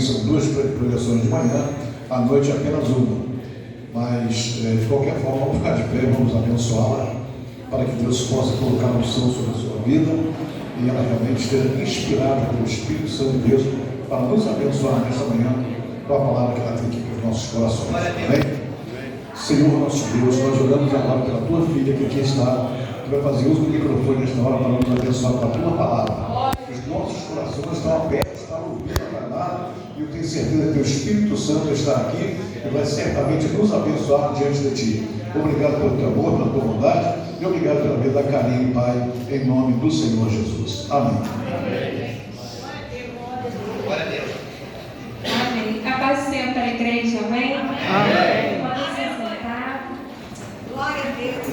São duas pregações de manhã, à noite apenas uma. Mas, de qualquer forma, vamos ficar de pé, vamos abençoá-la, para que Deus possa colocar a unção sobre a sua vida e ela realmente esteja inspirada pelo Espírito Santo de Deus para nos abençoar nesta manhã com a palavra que ela tem aqui para os nossos corações. Amém? Senhor nosso Deus, nós oramos agora pela tua filha que aqui está, que vai fazer uso do microfone nesta hora para nos abençoar com a tua palavra. Os nossos corações estão abertos para ouvir a palavra e eu tenho certeza que o Espírito Santo está aqui e vai certamente nos abençoar diante de ti. Obrigado pelo teu amor, pela tua bondade e obrigado pela vida da carinho, Pai, em nome do Senhor Jesus. Amém. Glória a Deus. Amém. A paz do Senhor para a igreja, amém? Amém. Podem se sentar. Glória a Deus.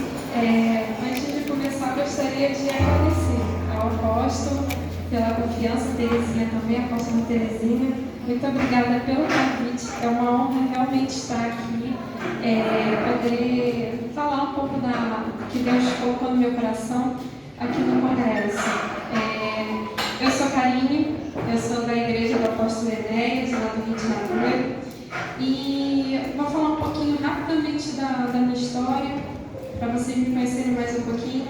Antes de começar, gostaria de agradecer ao apóstolo pela confiança, Terezinha também, a apóstola Terezinha. Muito obrigada pelo convite. É uma honra realmente estar aqui, poder falar um pouco da que Deus colocou no meu coração aqui no Congresso. Eu sou Karine, eu sou da igreja do apóstolo Enéas, lá do Rio de Janeiro, e vou falar um pouquinho rapidamente da minha história, para vocês me conhecerem mais um pouquinho.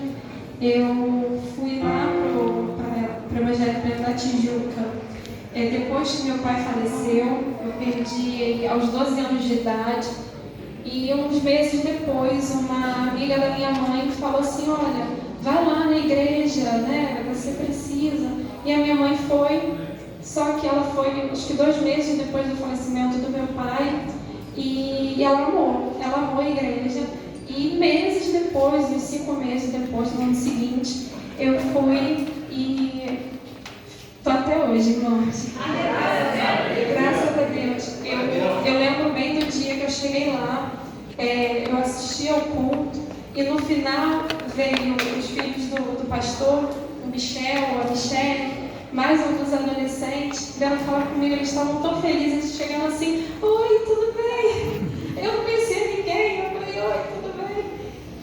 Eu fui lá para o Evangelho Pleno da Tijuca. Depois que meu pai faleceu, eu perdi ele aos 12 anos de idade. E uns meses depois, uma amiga da minha mãe falou assim: olha, vai lá na igreja, né? Você precisa. E a minha mãe foi, só que ela foi, acho que 2 meses depois do falecimento do meu pai. E ela amou a igreja. E meses depois, uns 5 meses depois, no ano seguinte, eu fui e estou até hoje, irmãos. Graças a Deus. Eu lembro bem do dia que eu cheguei lá, eu assisti ao culto e no final veio os filhos do pastor, o Michel, a Michelle, mais alguns adolescentes, vieram falar comigo, eles estavam tão felizes, chegando assim: oi, tudo bem? Eu não conhecia ninguém, eu falei: oi, tudo bem?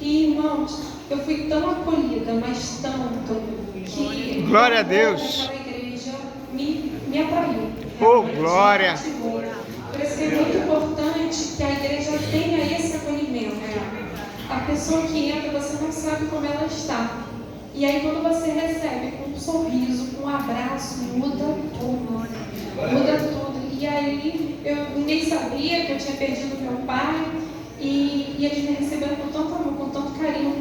E irmãos, eu fui tão acolhida, mas tanto, que glória a Deus. Aquela igreja me atraiu. Oh, glória! Por isso que é muito importante que a igreja tenha esse acolhimento. A pessoa que entra, você não sabe como ela está. E aí quando você recebe com um sorriso, com um abraço, muda tudo. Muda tudo. E aí ninguém sabia que eu tinha perdido meu pai. E eles me receberam com tanto amor, com tanto carinho.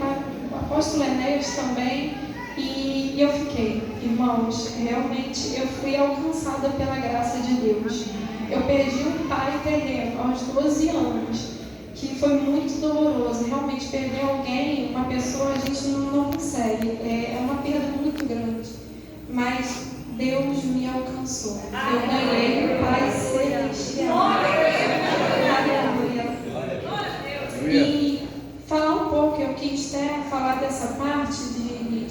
O apóstolo Enéas também. E eu fiquei, irmãos, realmente eu fui alcançada pela graça de Deus. Eu perdi um pai terreno aos 12 anos, que foi muito doloroso. Realmente perder alguém, uma pessoa, a gente não consegue. É uma perda muito grande. Mas Deus me alcançou. Eu ganhei um pai celestial. Aleluia. E falar um pouco, eu quis falar dessa parte de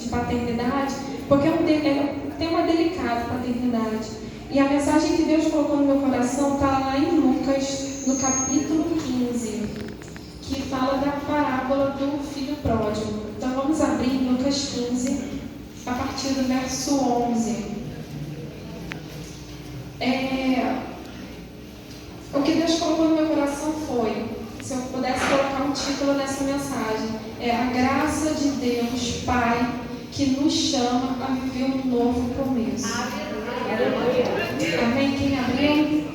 paternidade, porque é um tema delicado, paternidade. E a mensagem que Deus colocou no meu coração está lá em Lucas, no capítulo 15, que fala da parábola do filho pródigo. Então vamos abrir em Lucas 15, a partir do verso 11. O que Deus colocou no meu coração foi, se eu pudesse colocar um título nessa mensagem, a graça de Deus, Pai, que nos chama a viver um novo começo. Amém? Quem abriu?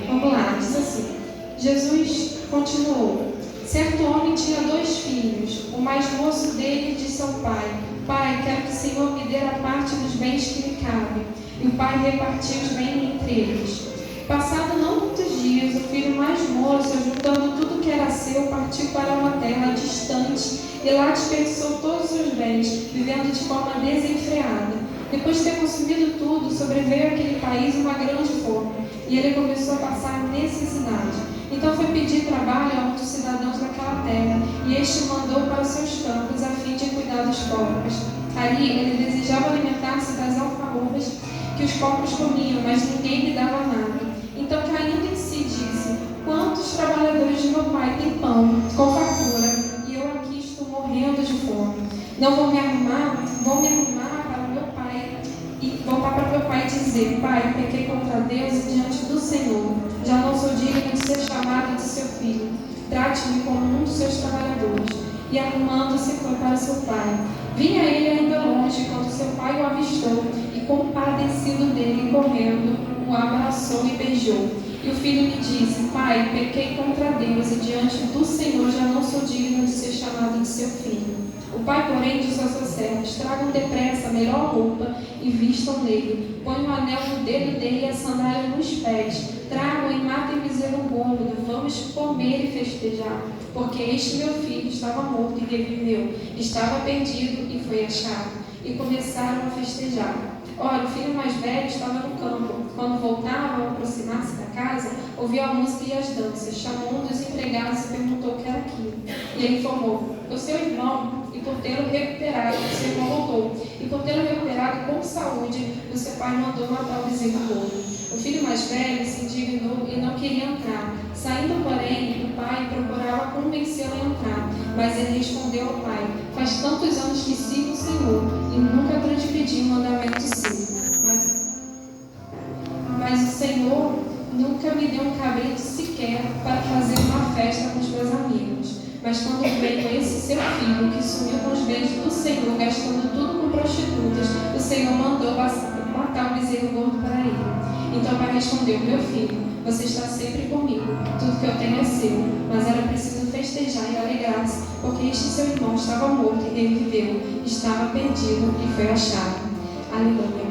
Vamos lá, diz assim: Jesus continuou. Certo homem tinha 2 filhos. O mais moço dele disse ao pai: Pai, quero que o Senhor me dê a parte dos bens que me cabem. E o pai repartiu os bens entre eles. Passado não muitos dias, o filho mais moço, juntando tudo que era seu, partiu para uma terra distante e lá desperdiçou todos os seus bens, vivendo de forma desenfreada. Depois de ter consumido tudo, sobreveio àquele país uma grande fome, e ele começou a passar necessidade. Então foi pedir trabalho a um dos cidadãos daquela terra, e este mandou para os seus campos a fim de cuidar dos porcos. Ali ele desejava alimentar-se das alfarrobas que os porcos comiam, mas ninguém lhe dava nada. Então, caindo em si, disse: quantos trabalhadores de meu pai têm pão com fartura, e eu aqui estou morrendo de fome. Não vou me arrumar para meu pai e voltar para meu pai e dizer: dizer: Pai, pequei contra Deus e diante do Senhor. Já não sou digno de ser chamado de seu filho. Trate-me como um dos seus trabalhadores. E arrumando-se foi para seu pai. Vinha ele ainda longe quando seu pai o avistou e, compadecido dele, correndo, o abraçou e beijou. E o filho lhe disse: Pai, pequei contra Deus e diante do Senhor já não sou digno de ser chamado de seu filho. O pai, porém, disse aos seus servos: Tragam depressa a melhor roupa e vistam nele. Põem o anel no dedo dele e a sandália nos pés. Tragam e matem o bezerro gordo. Vamos comer e festejar. Porque este meu filho estava morto e reviveu. Estava perdido e foi achado. E começaram a festejar. Ora, o filho mais velho estava no campo. Quando voltava ao aproximar-se da casa, ouviu a música e as danças. Chamou um dos empregados e perguntou o que era aquilo. E ele informou: o seu irmão, e por tê-lo recuperado, o seu irmão voltou. E por tê-lo recuperado com saúde, o seu pai mandou matar o bezerro gordo. O filho mais velho se indignou e não queria entrar. Saindo, porém, o pai procurava convencê-lo a entrar. Mas ele respondeu ao pai: Faz tantos anos que sigo o Senhor e nunca transgredi um mandamento seu. Mas o Senhor nunca me deu um cabrito sequer para fazer uma festa com os meus amigos. Mas quando veio esse seu filho, que sumiu com os bens do Senhor, gastando tudo com prostitutas, o Senhor mandou matar o bezerro gordo para ele. Então o pai respondeu: Meu filho, você está sempre comigo, tudo que eu tenho é seu. Mas era preciso festejar e alegrar-se, porque este seu irmão estava morto e reviveu, estava perdido e foi achado. Aleluia.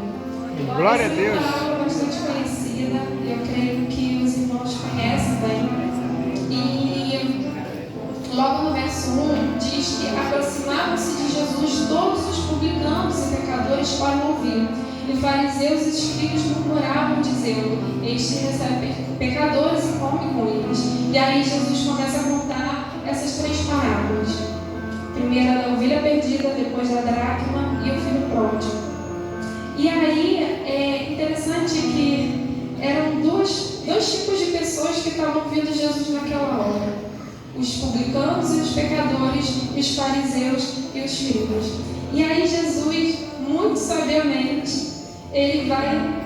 Glória a Essa Deus. é uma palavra bastante conhecida, eu creio que os irmãos conhecem bem. E logo no verso 1 diz que aproximavam-se de Jesus todos os publicanos e pecadores para ouvir. E fariseus e escribas murmuravam, dizendo: Este recebe pecadores e come com eles. E aí Jesus começa a contar essas três parábolas. Primeiro a da ovelha perdida, depois da dracma e o filho pródigo. E aí é interessante que eram dois tipos de pessoas que estavam ouvindo Jesus naquela hora: os publicanos e os pecadores, os fariseus e os escribas. E aí Jesus, muito sabiamente, ele vai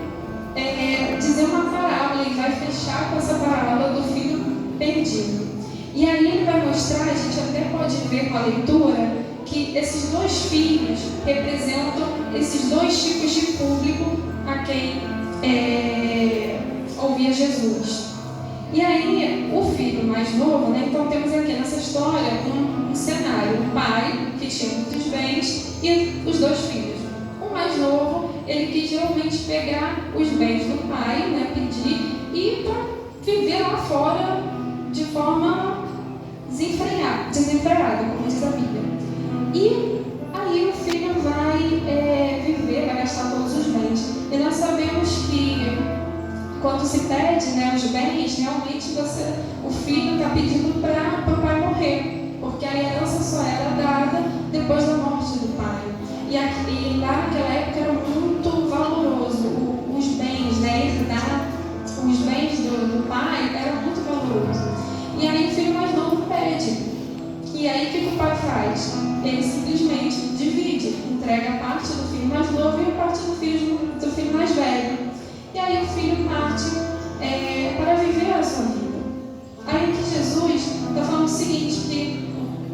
dizer uma parábola, ele vai fechar com essa parábola do filho perdido. E aí ele vai mostrar, a gente até pode ver com a leitura, que esses dois filhos representam esses dois tipos de público a quem ouvia Jesus. E aí, o filho mais novo, então temos aqui nessa história um cenário: um pai que tinha muitos bens e os dois filhos. O mais novo, ele quis realmente pegar os bens do pai, pedir, e para viver lá fora de forma desenfreada, como diz a Bíblia. E aí o filho vai viver, vai gastar todos os bens. E nós sabemos que quando se pede os bens, realmente o filho está pedindo para o pai morrer, porque a herança só era dada depois da morte do pai. E lá naquela época era muito valoroso os bens, herdar os bens do pai era muito valoroso. E aí o filho mais novo pede. E aí o que o pai faz? Ele simplesmente divide, entrega a parte do filho mais novo e a parte do filho mais velho. E aí o filho parte para viver a sua vida. Aí que Jesus está falando o seguinte,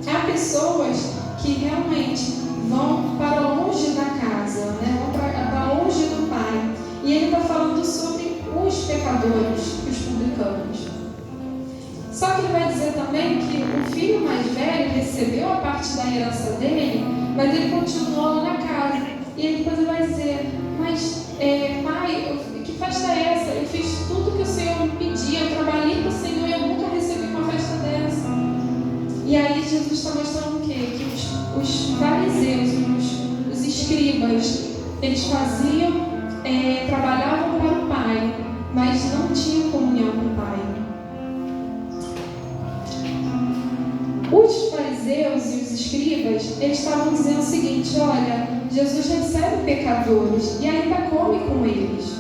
que há pessoas que realmente vão para longe da casa, vão para longe do pai. E ele está falando sobre os pecadores, os publicanos. Só que ele vai dizer também que o filho mais velho recebeu a parte da herança dele, mas ele continuou lá na casa. E aí depois ele vai dizer: Mas pai, que festa é essa? Eu fiz tudo que o Senhor me pedia, eu trabalhei para o Senhor e eu nunca recebi uma festa dessa. E aí Jesus está mostrando o quê? Que os fariseus, os escribas, eles faziam, trabalhavam para o pai, mas não tinham comunhão com o pai. Os fariseus e os escribas, eles estavam dizendo o seguinte: olha, Jesus recebe pecadores e ainda come com eles.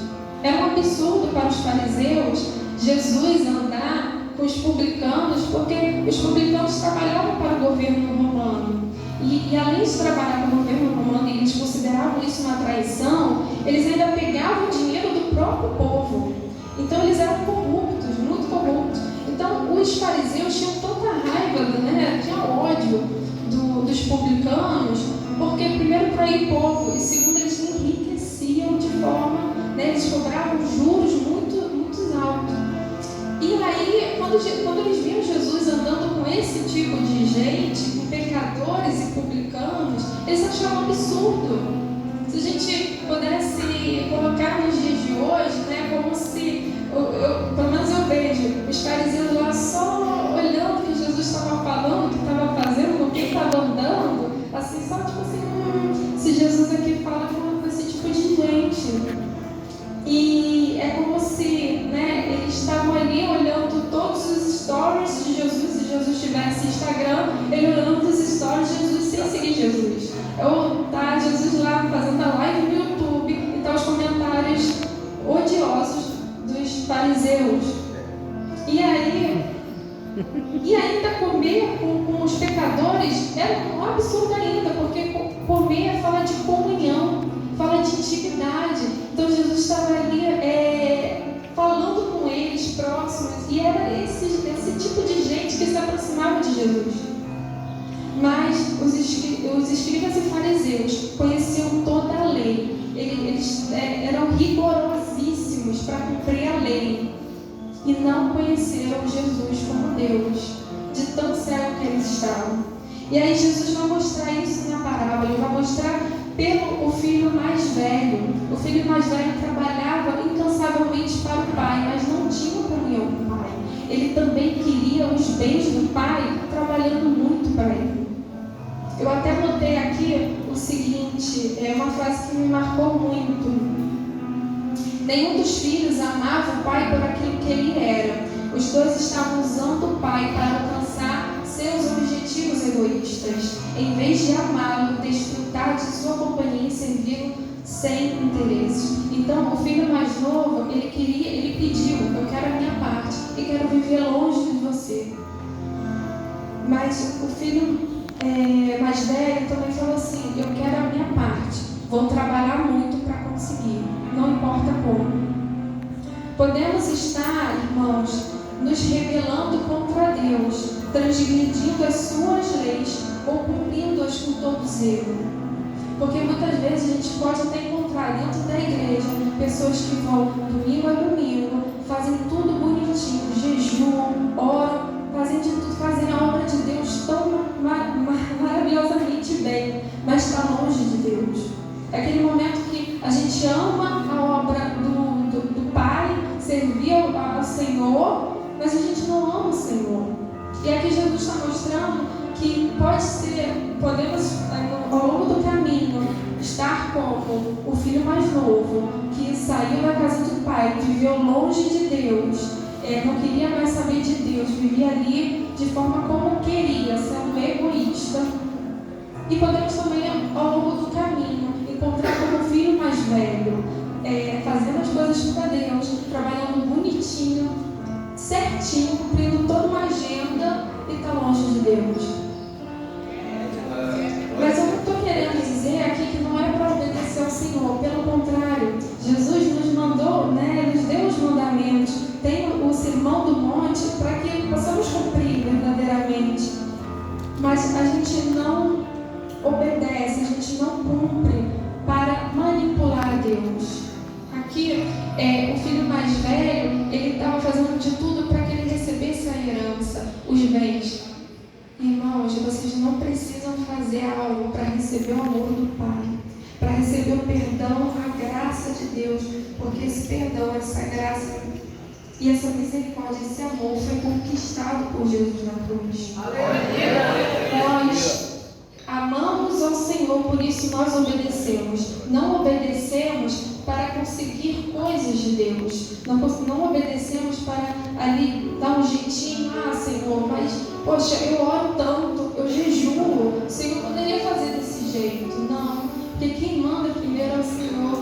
Era um absurdo para os fariseus Jesus andar com os publicanos, porque os publicanos trabalhavam para o governo romano. E além de trabalhar como governo romano, e eles consideravam isso uma traição, eles ainda pegavam o dinheiro do próprio povo. Então eles eram corruptos, muito corruptos. Então os fariseus tinham tanta raiva, né? Tinha ódio dos publicanos, porque primeiro traíam o povo e segundo eles enriqueciam de forma, né? Eles cobravam juros muito altos. E aí, quando eles viam Jesus andando com esse tipo de gente, com pecadores e publicanos, eles achavam absurdo. Se a gente pudesse colocar nos dias de hoje, né, como se, pelo menos eu vejo, os fariseus lá só olhando o que Jesus estava falando, o que estava fazendo, com quem estava andando, assim, só tipo assim, se Jesus aqui fala com esse tipo de gente. E é como se, né, eles estavam ali olhando todos os stories de Jesus, se Jesus tivesse Instagram, ele olhando os stories de Jesus sem seguir Jesus. Ou tá Jesus lá fazendo a live no YouTube e tá os comentários odiosos dos fariseus. E ainda comer com os pecadores era um absurdo ainda, porque comer fala de comunhão, fala de intimidade. Então Jesus estava ali falando com eles próximos, e era esse tipo de gente que se aproximava de Jesus. Mas os escribas e fariseus conheciam toda a lei. Eles eram rigorosíssimos para cumprir a lei e não conheceram Jesus como Deus, de tão cego que eles estavam. E aí Jesus vai mostrar isso na parábola. Ele vai mostrar pelo o filho mais velho. O filho mais velho trabalhava incansavelmente para o pai, mas não tinha comunhão com o pai. Ele também queria os bens do pai, trabalhando muito para ele. Eu até botei aqui o seguinte, uma frase que me marcou muito. Nenhum dos filhos amava o pai por aquilo que ele era. Os dois estavam usando o pai para alcançar seus objetivos egoístas. Em vez de amá-lo, desfrutar de sua companhia e servi-lo sem interesses. Então, o filho mais novo, ele pediu, eu quero a minha parte e quero viver longe de você. Mas o filho mais velho também falou assim, eu quero a minha parte, vou trabalhar muito para conseguir, não importa como. Podemos estar, irmãos, nos rebelando contra Deus, transgredindo as suas leis ou cumprindo-as com todo zelo. Porque muitas vezes a gente pode até encontrar dentro da igreja pessoas que vão domingo a domingo, fazem tudo bonitinho, jejuam, oram, fazem de tudo, fazem a obra de Deus tão maravilhosamente bem, mas está longe de Deus. É aquele momento que a gente ama a obra do Pai, servir ao Senhor, mas a gente não ama o Senhor. E aqui Jesus está mostrando que podemos ao longo do caminho estar como o filho mais novo, que saiu da casa do pai, viveu longe de Deus, não queria mais saber de Deus, vivia ali de forma como queria, sendo egoísta. E podemos também, ao longo do caminho, encontrar como o filho mais velho, fazendo as coisas para Deus, trabalhando bonitinho, certinho, cumprindo toda uma agenda e está longe de Deus. Mas eu não estou querendo dizer aqui que não é para obedecer ao Senhor, pelo contrário, Jesus nos mandou, nos deu os mandamentos, tem o Sermão do Monte para que possamos cumprir verdadeiramente. Mas a gente não obedece, a gente não cumpre para manipular Deus. Aqui, o filho mais velho, ele estava fazendo de tudo para que ele recebesse a herança, os bens. Irmãos, vocês não precisam fazer algo para receber o amor do Pai, para receber o perdão, a graça de Deus, porque esse perdão, essa graça e essa misericórdia, esse amor foi conquistado por Jesus na cruz. Nós amamos ao Senhor, por isso nós obedecemos. Não obedecemos para conseguir coisas de Deus. Não obedecemos para ali dar um jeitinho, Senhor, mas, poxa, eu oro tanto, eu jejuo, o Senhor poderia fazer desse jeito. Não, porque quem manda primeiro é o Senhor.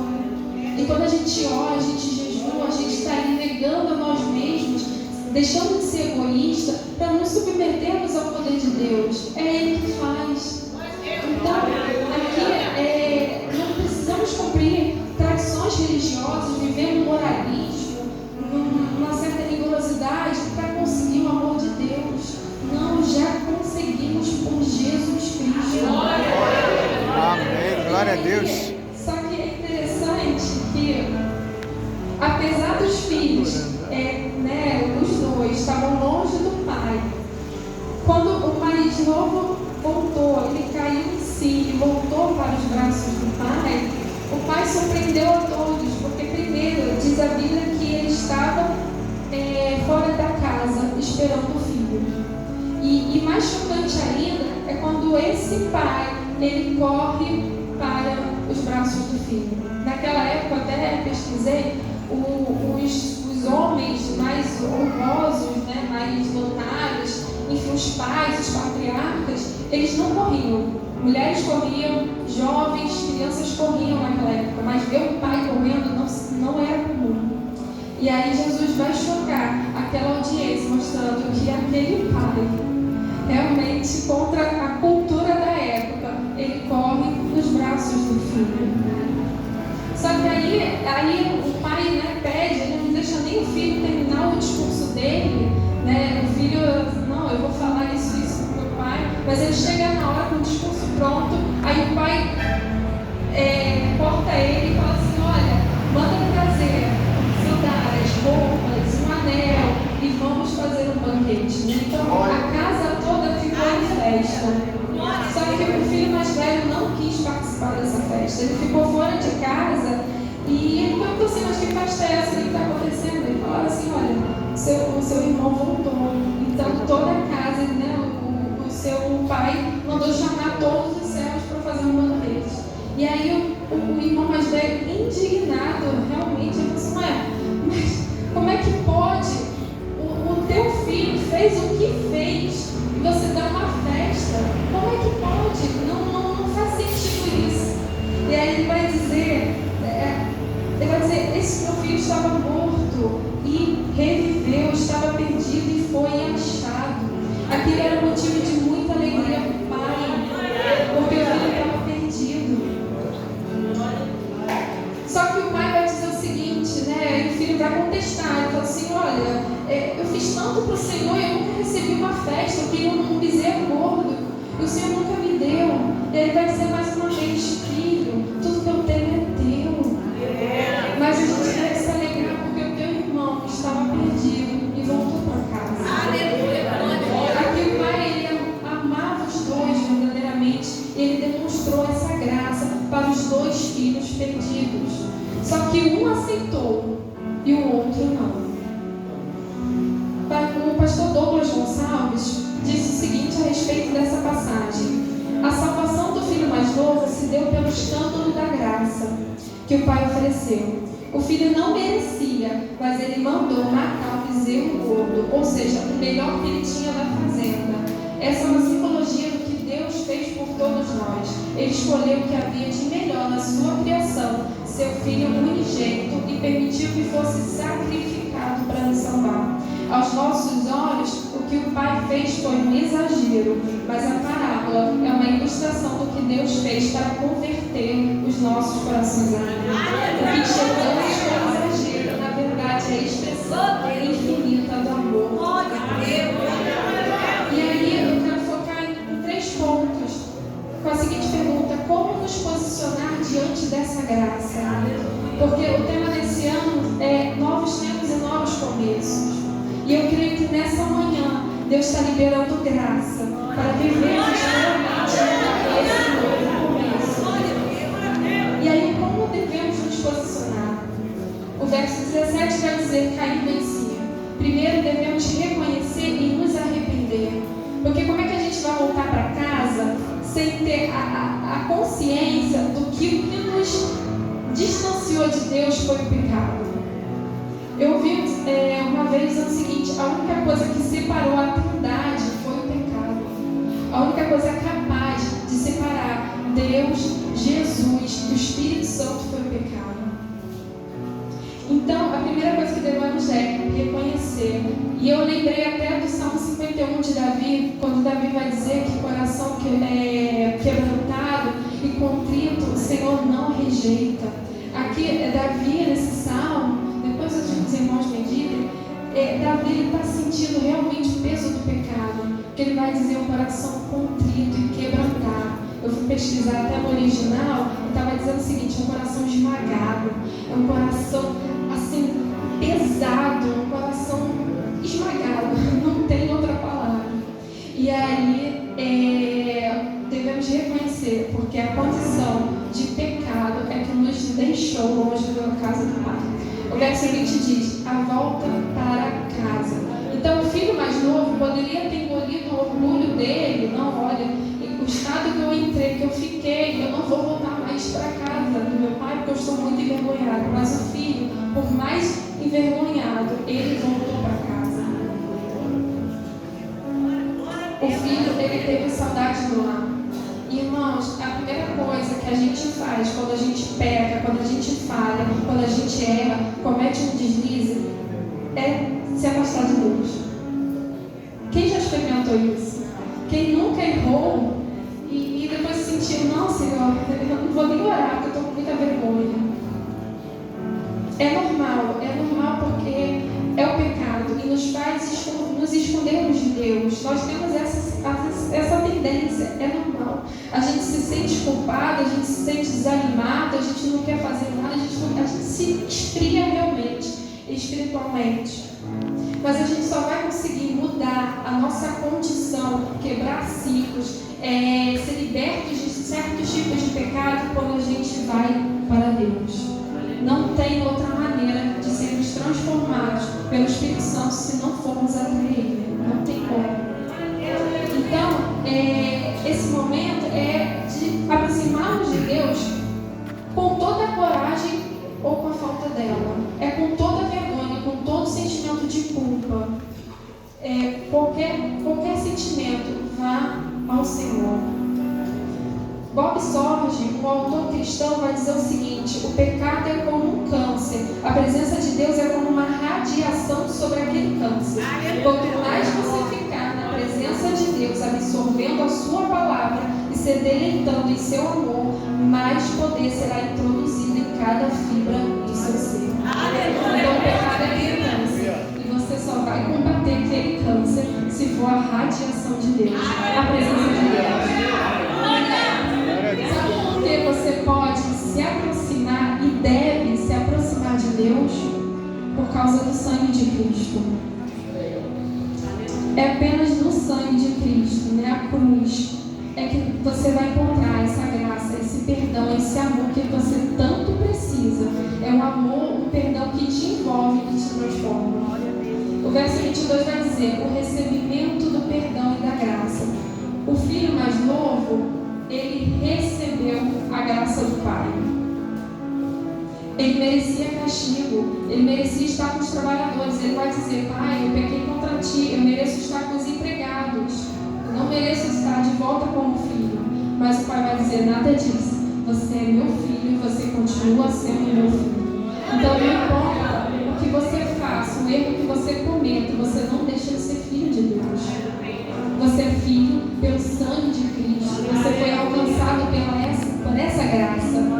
E quando a gente ora, a gente jejua, a gente está ali negando a nós mesmos, deixando de ser egoísta, para nos submetermos ao poder de Deus. É Ele que faz. esperando o filho. E mais chocante ainda é quando esse pai, ele corre para os braços do filho. Naquela época, até pesquisei, os homens mais honrosos, né, mais notáveis, enfim, os pais, os patriarcas, eles não corriam. Mulheres corriam, jovens, crianças corriam naquela época, mas ver o pai correndo não era comum. E aí Jesus vai chocar aquela audiência, mostrando que aquele pai, realmente contra a cultura da época, ele corre nos braços do filho. Só que aí o pai, né, pede, ele não deixa nem o filho terminar o discurso dele, né? O filho, não, eu vou falar isso para o meu pai, mas ele chega na hora com o discurso pronto, aí o pai corta ele e fala assim: olha, manda trazer sandálias, roupas, um anel e vamos fazer um banquete. Né? Então a casa toda ficou em festa. Só que o filho mais velho não quis participar dessa festa. Ele ficou fora de casa e ele perguntou assim: mas que festa é essa? O que está acontecendo? Ele falou assim: olha, o seu irmão voltou. Então toda a casa, né, o seu pai mandou chamar todos os servos para fazer um banquete. E aí o irmão mais velho, indignado, realmente, ele falou assim: mas como é que pode? O teu filho fez o que fez e você dá uma festa. Como é que pode? Não faz sentido isso. E aí ele vai dizer, esse meu filho estava morto e reviveu, estava perdido e foi achado. Aquilo era motivo de muita alegria para o pai, porque o filho estava perdido. Só que o pai vai dizer o seguinte, né? E o filho vai contestar. Ele fala assim: olha, eu fiz tanto para o Senhor e eu nunca recebi uma festa. Eu queria um bezerro gordo e o Senhor nunca me deu. E ele vai dizer mais uma vez: filho, tudo que eu tenho é teu. Mas a gente deve se alegrar porque o teu irmão estava perdido e voltou para casa. Aleluia. Aqui o pai, ele amava os dois verdadeiramente. Ele demonstrou essa graça para os dois filhos perdidos. Só que um aceitou e o outro não. O pastor Douglas Gonçalves disse o seguinte a respeito dessa passagem: a salvação do filho mais novo se deu pelo escândalo da graça que o pai ofereceu. O filho não merecia, mas ele mandou matar o bezerro gordo, ou seja, o melhor que ele tinha da fazenda. Essa é uma simbologia do que Deus fez por todos nós. Ele escolheu o que havia de melhor na sua criação, seu filho unigênito, e permitiu que fosse sacrificado para nos salvar. Aos nossos olhos, o que o pai fez foi um exagero, mas a parábola é uma ilustração do que Deus fez para converter os nossos corações a Ele. O que chegamos como exagero, na verdade, é a expressão infinita do amor. E aí eu quero focar em 3 pontos, com a seguinte pergunta: como nos posicionar diante dessa graça? Porque o tema desse ano é novos tempos e novos começos. E eu creio que nessa manhã Deus está liberando graça para vivermos realmente esse novo começo. E aí, como devemos nos posicionar? O verso 17 vai dizer: cair em si. Primeiro devemos reconhecer e nos arrepender. Porque como é que a gente vai voltar para casa sem ter a consciência do que o que nos distanciou de Deus foi o pecado? Eu ouvi uma vez dizendo o seguinte: a única coisa que separou a Trindade foi o pecado. A única coisa capaz de separar Deus, Jesus e o Espírito Santo foi o pecado. Então, a primeira coisa que devemos é reconhecer. E eu lembrei até do Salmo 51 de Davi, quando Davi vai dizer que coração quebrantado e contrito o Senhor não rejeita. Aqui, Davi, nesse salmo, depois os irmãos meditem, Davi está sentindo realmente o peso do pecado, que ele vai dizer um coração contrito e quebrantado. Eu fui pesquisar até no original e estava dizendo o seguinte: um coração esmagado, é um coração assim pesado, um coração esmagado, não tem outra palavra. E aí devemos reconhecer, porque a condição de pecado é que nos deixou longe da casa do Pai. O verso 20 diz: a volta para casa. Então o filho mais novo trabalho, mas o filho, por mais envergonhado, ele voltou para casa. O filho, ele teve saudade do lar. Irmãos, a primeira coisa que a gente faz quando a gente peca, quando a gente falha, quando a gente erra, comete um deslize, é se afastar de Deus. Quem já experimentou isso? Quem nunca errou e depois sentiu, não, Senhor, eu não vou nem orar porque eu estou com muita vergonha. É normal porque é o pecado e nos faz nos escondermos de Deus. Nós temos essa tendência, é normal. A gente se sente culpado, a gente se sente desanimado, a gente não quer fazer nada, a gente se esfria realmente, espiritualmente. Mas a gente só vai conseguir mudar a nossa condição, quebrar ciclos, ser libertos de certos tipos de pecado quando a gente vai para Deus. Não tem outra maneira de sermos transformados pelo Espírito Santo se não formos até Ele. Não tem como. Então, esse momento é de aproximarmos de Deus com toda a coragem ou com a falta dela. É com toda a vergonha, com todo o sentimento de culpa. Qualquer sentimento, vá ao Senhor. Bob Sorge, um autor cristão, vai dizer o seguinte: o pecado é como um câncer, a presença de Deus é como uma radiação sobre aquele câncer. Quanto mais você ficar na presença de Deus, absorvendo a sua palavra e se deleitando em seu amor, mais poder será introduzido em cada fibra do seu ser. Então o pecado é aquele câncer, e você só vai combater aquele câncer se for a radiação de Deus, a presença de Deus. Sabe por que você pode se aproximar e deve se aproximar de Deus? Por causa do sangue de Cristo. É apenas no sangue de Cristo, a cruz, é que você vai encontrar essa graça, esse perdão, esse amor que você tanto precisa. É um amor, um perdão que te envolve e te transforma. O verso 22 vai dizer: o recebimento do perdão e da graça. O filho mais novo, ele recebeu a graça do Pai. Ele merecia castigo, ele merecia estar com os trabalhadores. Ele vai dizer: Pai, eu pequei contra ti, eu mereço estar com os empregados, eu não mereço estar de volta como filho. Mas o Pai vai dizer: nada disso, você é meu filho e você continua sendo meu filho. Então não importa o que você faça, o erro que você cometa, você não deixa de ser filho de Deus. Você é filho pelo sangue de Cristo. Você foi alcançado por essa graça.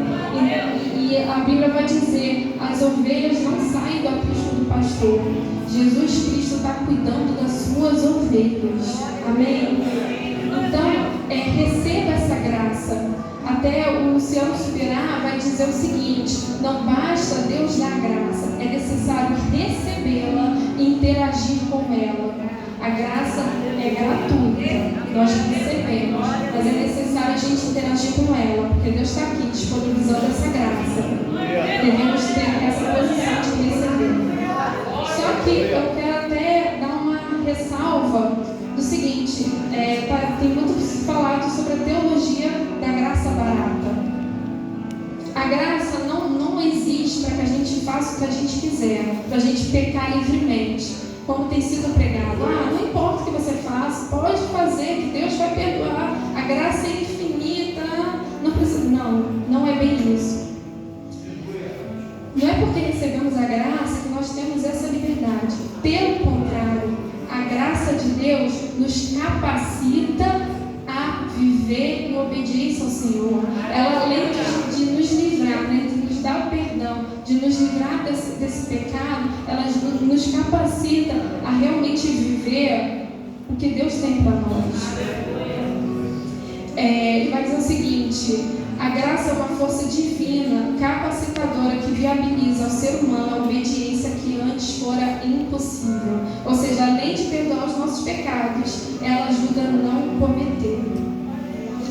E a Bíblia vai dizer: as ovelhas não saem do aprisco do pastor. Jesus Cristo está cuidando das suas ovelhas. Amém? Então, receba essa graça. Até o Luciano Subirá vai dizer o seguinte: não basta Deus dar graça, é necessário recebê-la e interagir com ela. A graça é gratuita, nós recebemos, mas é necessário a gente interagir com ela, porque Deus está aqui disponibilizando essa graça. Devemos ter essa posição de receber. Só que eu quero até dar uma ressalva do seguinte: tem muito falado sobre a teologia da graça barata. A graça não existe para que a gente faça o que a gente quiser, para a gente pecar livremente. Como tem sido pregado: não importa o que você faça, pode fazer, que Deus vai perdoar, a graça é infinita, não precisa. Não é bem isso. Não é porque recebemos a graça que nós temos essa liberdade. Pelo contrário, a graça de Deus nos capacita a viver em obediência ao Senhor. Ela, além de nos livrar, de nos dar o perdão, de nos livrar desse pecado, ela nos capacita a realmente viver o que Deus tem para nós. Ele vai dizer o seguinte: a graça é uma força divina, capacitadora, que viabiliza ao ser humano a obediência que antes fora impossível. Ou seja, além de perdoar os nossos pecados, ela ajuda a não cometer.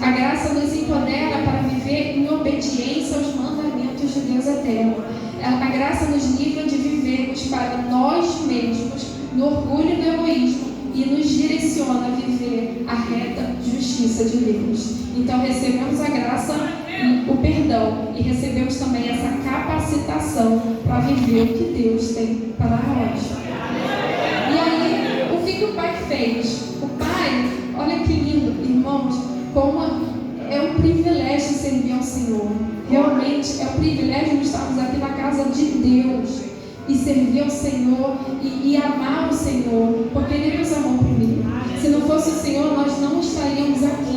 A graça nos empodera para viver em obediência aos mandamentos de Deus eterno. A graça nos livra de vivermos para nós mesmos, no orgulho e no egoísmo, e nos direciona a viver a reta justiça justiça de Deus. Então recebemos a graça e o perdão, e recebemos também essa capacitação para viver o que Deus tem para nós. E aí, o que o Pai fez? O Pai, olha que lindo, irmãos, como é um privilégio servir ao Senhor. Realmente é um privilégio de estarmos aqui na casa de Deus e servir ao Senhor e amar o Senhor, porque Ele nos amou primeiro. Se não fosse o Senhor, nós não estaríamos aqui.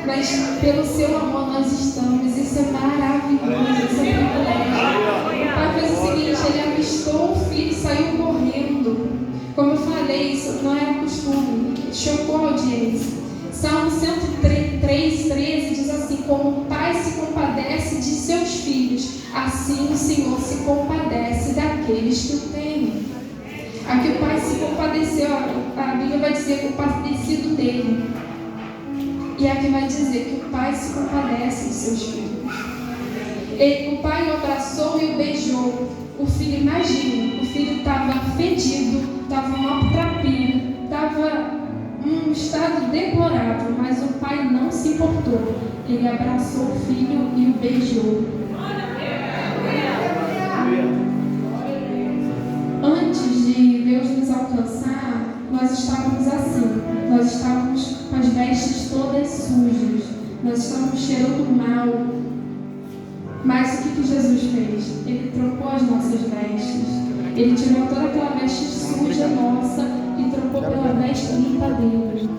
Mas pelo seu amor nós estamos. Isso é maravilhoso, isso é um privilégio. O Pai fez o seguinte: Ele avistou o filho e saiu correndo. Como eu falei, isso não era costume, chocou a audiência. Salmo 103:13 diz assim: como o pai se compadece de seus filhos, assim o Senhor se compadece daqueles que o temem. Aqui o pai se compadeceu, a Bíblia vai dizer que o compadecido dele. E aqui vai dizer que o pai se compadece de seus filhos. O pai o abraçou e o beijou. O filho, imagina, o filho estava fedido, estava maltrapilho, estava em um estado deplorável, mas o pai não se importou. Ele abraçou o filho e o beijou. Antes de Deus nos alcançar, nós estávamos assim. Nós estávamos com as vestes todas sujas. Nós estávamos cheirando mal. Mas o que Jesus fez? Ele trocou as nossas vestes. Ele tirou toda aquela veste suja nossa e trocou pela veste limpa dele.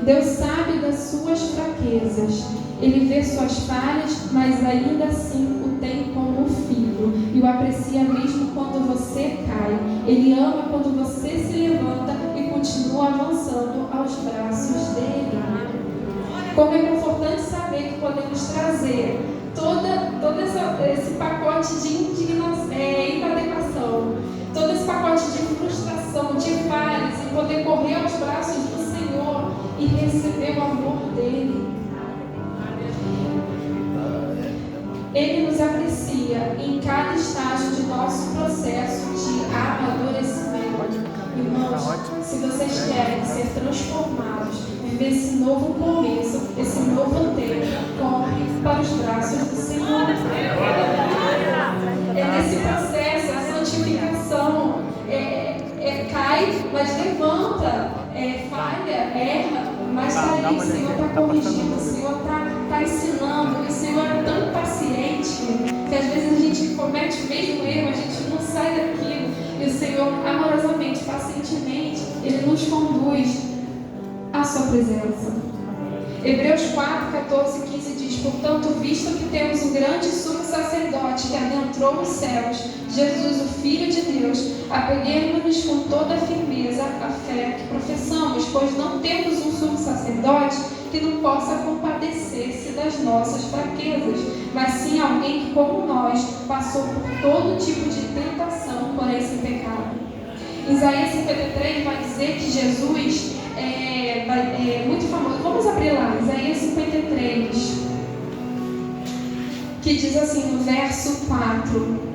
Deus sabe das suas fraquezas. Ele vê suas falhas, mas ainda assim o tem como filho. E o aprecia mesmo quando você cai. Ele ama quando você se levanta e continua avançando aos braços dele. Como é confortante saber que podemos trazer todo esse pacote de inadequação, todo esse pacote de frustração, de falhas, e poder correr aos braços do Senhor e receber o amor dele. Ele nos aprecia em cada estágio de nosso processo de amadurecimento. Irmãos, se vocês querem ser transformados, viver esse novo começo, esse novo tempo, corre para os braços do Senhor. É nesse processo, a santificação cai, mas levanta, falha, erra, mas está ali, o Senhor está corrigindo, o Senhor está ensinando, e o Senhor é tão paciente que às vezes a gente comete o mesmo erro, a gente não sai daquilo, e o Senhor amorosamente, pacientemente, Ele nos conduz à sua presença. Hebreus 4:14-15 diz: portanto, visto que temos um grande sumo sacerdote que adentrou os céus, Jesus, o Filho de Deus, apeguemos-nos com toda a firmeza à fé que professamos, pois não temos um sumo sacerdote que não possa compadecer-se das nossas fraquezas, mas sim alguém que, como nós, passou por todo tipo de tentação, porém sem pecado. Isaías 53 vai dizer que Jesus é muito famoso. Vamos abrir lá, Isaías 53, que diz assim no verso 4: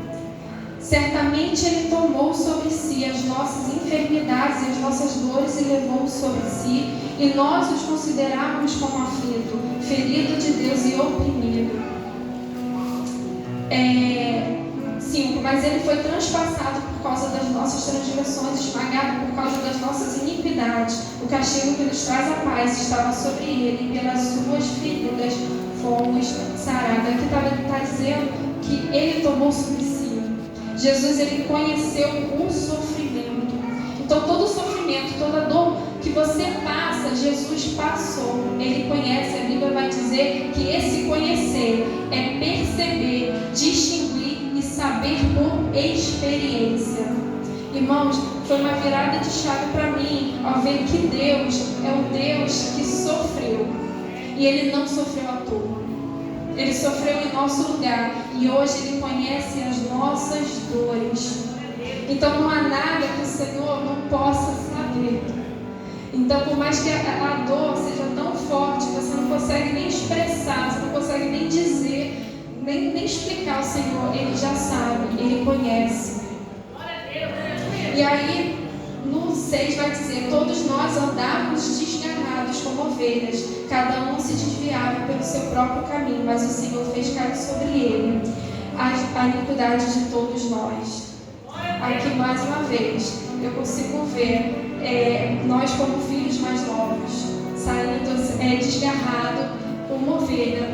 certamente Ele tomou sobre si as nossas enfermidades e as nossas dores e levou sobre si, e nós os considerávamos como aflito, ferido de Deus e oprimido. 5. Mas Ele foi transpassado por causa das nossas transgressões, esmagado por causa das nossas iniquidades. O castigo que nos traz a paz estava sobre Ele, e pelas suas feridas fomos sarados. Aqui está dizendo que Ele tomou sobre si. Jesus, Ele conheceu o sofrimento. Então todo o sofrimento, toda dor que você passa, Jesus passou. Ele conhece. A Bíblia vai dizer que esse conhecer é perceber, distinguir e saber por experiência. Irmãos, foi uma virada de chave para mim ao ver que Deus é um Deus que sofreu. E Ele não sofreu à toa. Ele sofreu em nosso lugar. E hoje Ele conhece as nossas dores. Então não há nada que o Senhor não possa saber. Então, por mais que a dor seja tão forte, você não consegue nem expressar, você não consegue nem dizer, nem explicar ao Senhor, Ele já sabe, Ele conhece. E aí, no 6 vai dizer: todos nós andávamos desgarrados como ovelhas, cada um se desviava pelo seu próprio caminho, mas o Senhor fez cair sobre ele a iniquidade de todos nós. Aqui mais uma vez eu consigo ver nós como filhos mais novos saindo desgarrado como ovelha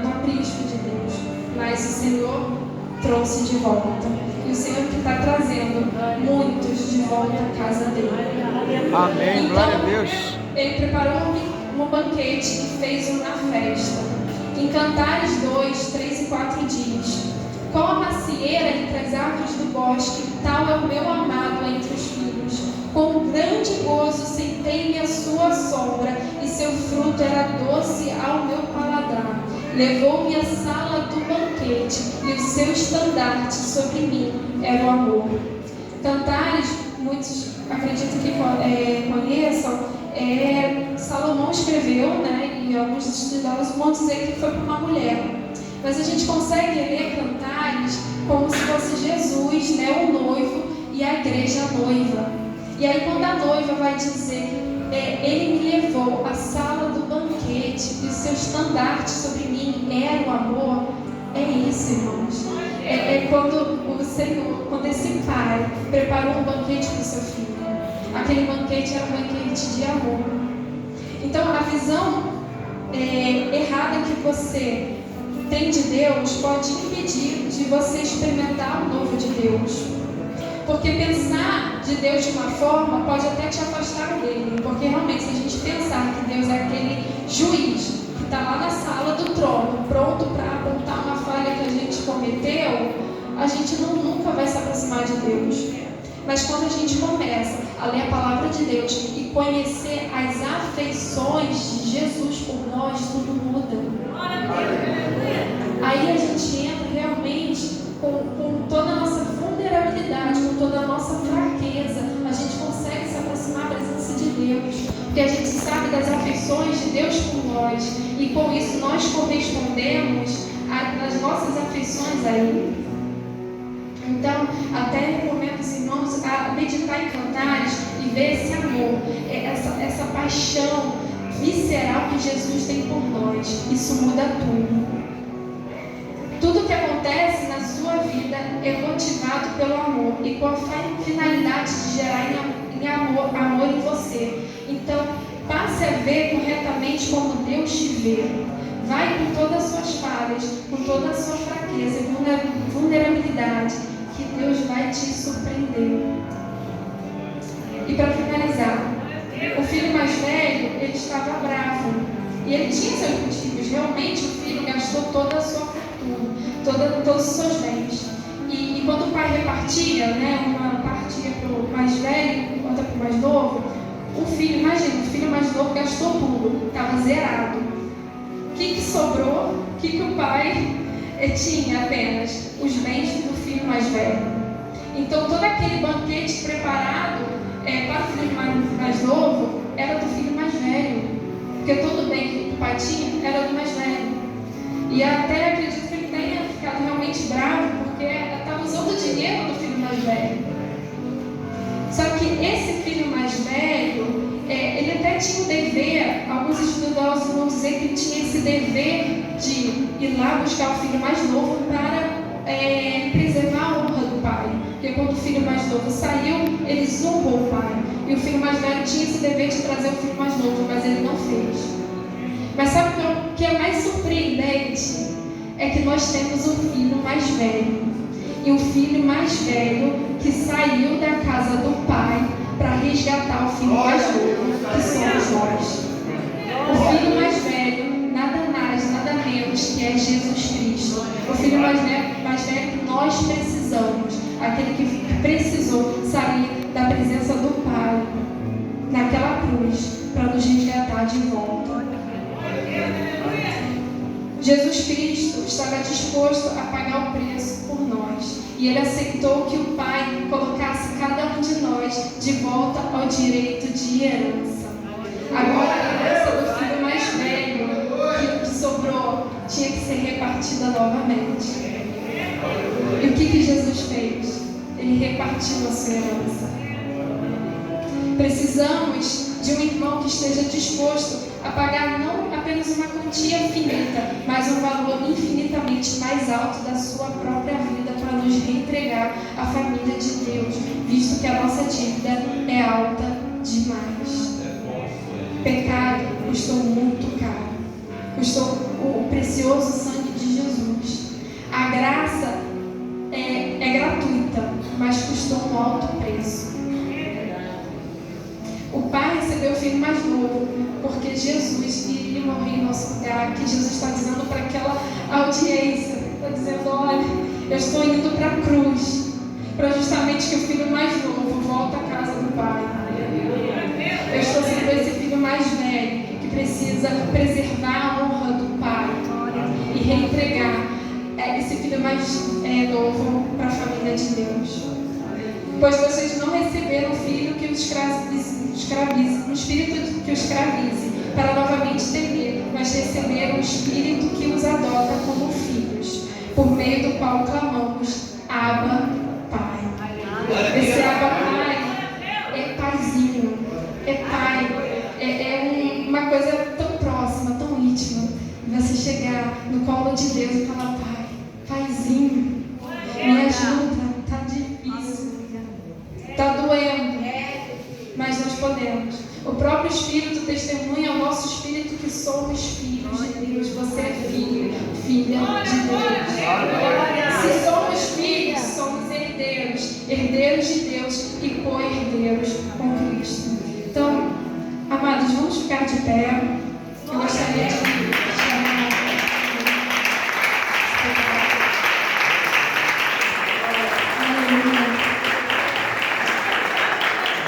no aprisco de Deus, mas o Senhor trouxe de volta, e o Senhor que está trazendo muitos de volta à casa dele. Amém, então, glória a Deus. Ele preparou um banquete e fez uma festa. Em Cantares 2, 3 e 4 diz: qual a macieira entre as árvores do bosque, tal é o meu amado entre os filhos. Com grande gozo sentei-me à sua sombra, e seu fruto era doce ao meu paladar. Levou-me à sala do banquete, e o seu estandarte sobre mim era o amor. Cantares, muitos acredito que conheçam, Salomão escreveu, né, e alguns estudiosos vão dizer que foi para uma mulher. Mas a gente consegue ler Cantares como se fosse Jesus, né, o noivo, e a igreja a noiva. E aí quando a noiva vai dizer, ele me levou à sala do banquete, e o seu estandarte sobre mim era o amor, é isso, irmãos. Quando o Senhor, quando esse pai preparou um banquete para o seu filho, aquele banquete era um banquete de amor. Então a visão errada que você tem de Deus pode impedir de você experimentar o novo de Deus. Porque pensar de Deus de uma forma pode até te afastar dele. Porque realmente, se a gente pensar que Deus é aquele juiz que está lá na sala do trono, pronto para apontar uma falha que a gente cometeu, a gente nunca vai se aproximar de Deus. Mas quando a gente começa a ler a palavra de Deus e conhecer as afeições de Jesus por nós, tudo muda. Aí a gente entra realmente com toda a nossa vulnerabilidade, com toda a nossa fraqueza, a gente consegue se aproximar da presença de Deus, porque a gente sabe das afeições de Deus por nós, e com isso nós correspondemos às nossas afeições a Ele. Então, até recomendo os irmãos a meditar em Cantares e ver esse amor, essa paixão visceral que Jesus tem por nós. Isso muda tudo. Tudo que acontece na sua vida é motivado pelo amor e com a finalidade de gerar amor em você. Então, passe a ver corretamente como Deus te vê. Vai com todas as suas falhas, com toda a sua fraqueza e vulnerabilidade, que Deus vai te surpreender. E para finalizar, o filho mais velho, ele estava bravo. E ele tinha seus motivos. Realmente o filho gastou toda a sua fortuna, todos os seus bens. E quando o pai repartia, né, uma parte ia para o mais velho, outra para o mais novo, o filho mais novo gastou tudo, estava zerado. O que sobrou? O que o pai tinha apenas? Os bens do filho mais velho. Então todo aquele banquete preparado para o filho mais novo era do filho mais velho. Porque todo o bem que o pai tinha era do mais velho. E até acredito que ele tenha ficado realmente bravo, porque estava usando o dinheiro do filho mais velho. Só que esse filho mais velho, ele até tinha o dever, alguns estudiosos vão dizer que ele tinha esse dever de ir lá buscar o filho mais novo para preservar a honra do pai. Porque quando o filho mais novo saiu, ele zombou o pai. E o filho mais velho tinha esse dever de trazer o filho mais novo, mas ele não fez. Mas sabe o que é mais surpreendente? É que nós temos um filho mais velho. E um filho mais velho que saiu da casa do pai para resgatar o filho mais novo, que somos nós. O filho mais velho, nada mais, nada menos que é Jesus Cristo. O filho mais velho que nós precisamos. Aquele que precisou sair da presença do pai naquela cruz para nos resgatar de volta. Jesus Cristo estava disposto a pagar o preço por nós. E Ele aceitou que o Pai colocasse cada um de nós de volta ao direito de herança. Agora a herança do filho mais velho, que sobrou, tinha que ser repartida novamente. E o que Jesus fez? Ele repartiu a sua herança. Precisamos de um irmão que esteja disposto a pagar não apenas uma quantia finita, mas um valor infinitamente mais alto da sua própria vida para nos reentregar à família de Deus, visto que a nossa dívida é alta demais. Pecado custou muito caro, custou o precioso sangue de Jesus. A graça é gratuita, mas custou um alto preço. O Pai recebeu o filho mais novo, porque Jesus iria morrer em nosso lugar. Que Jesus está dizendo para aquela audiência, está dizendo: olha, eu estou indo para a cruz, para justamente que o filho mais novo volte à casa do Pai. Eu estou sendo esse filho mais velho, que precisa preservar a honra do Pai e reentregar esse filho mais novo para a família de Deus. Pois vocês não receberam um filho que os escravize, um espírito que os escravize, para novamente temer, mas receberam um espírito que os adota como filhos, por meio do qual clamamos: Abba, Pai. Esse Abba, Pai, é paizinho, é pai, é uma coisa tão próxima, tão íntima. Você chegar no colo de Deus e falar: Pai, paizinho, me ajuda, tá difícil. Está doendo, mas nós podemos. O próprio Espírito testemunha ao nosso Espírito que somos filhos de Deus. Você é filho, filha de Deus. Se somos filhos, somos herdeiros, herdeiros de Deus e co-herdeiros com Cristo. Então, amados, vamos ficar de pé.